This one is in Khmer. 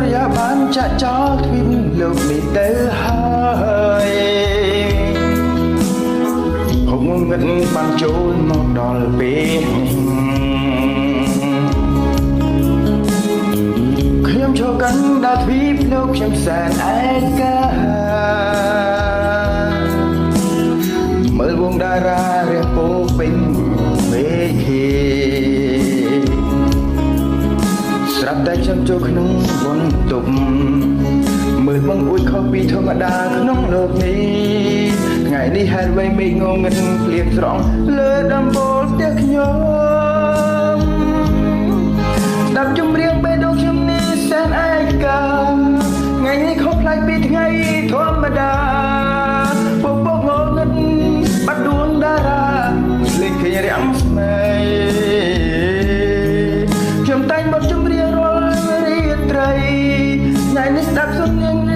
រិយាបានចាក់ចោលទ្វីបលោកនេះទៅហើយហុកងងឹតបានចូលមកដល់ពេលខ្ញុំចូលកាន់ដល់ទ្វីបលោកខ្ញុំសែនឯកាមើលវងតារារះពោពេញមេឃីស្រាប់តែខ្ញុំចូលក្នុងបន្ទប់មើលបងអួយខុសពីធម្មតាក្នុងលោកនេះថ្ងៃនេះហេតុអ្វីមេឃងងឹតភ្លៀងស្រង់លើដំបូលផ្ទះខ្ញុំស្ដាប់ចម្រៀងបេះដូងខ្ញុំនេះសែនឯកាថ្ងៃនេះខុសប្លែកពីថ្ងៃធម្មតាពពកងងឹតបាត់ដួងតារាលេងឃើញរាំងស្នេហ៍ខ្ញុំតែងបទចម្រៀងរាល់រាត្រីថ្ងៃនេះស្ដាប់សុទ្ធញញ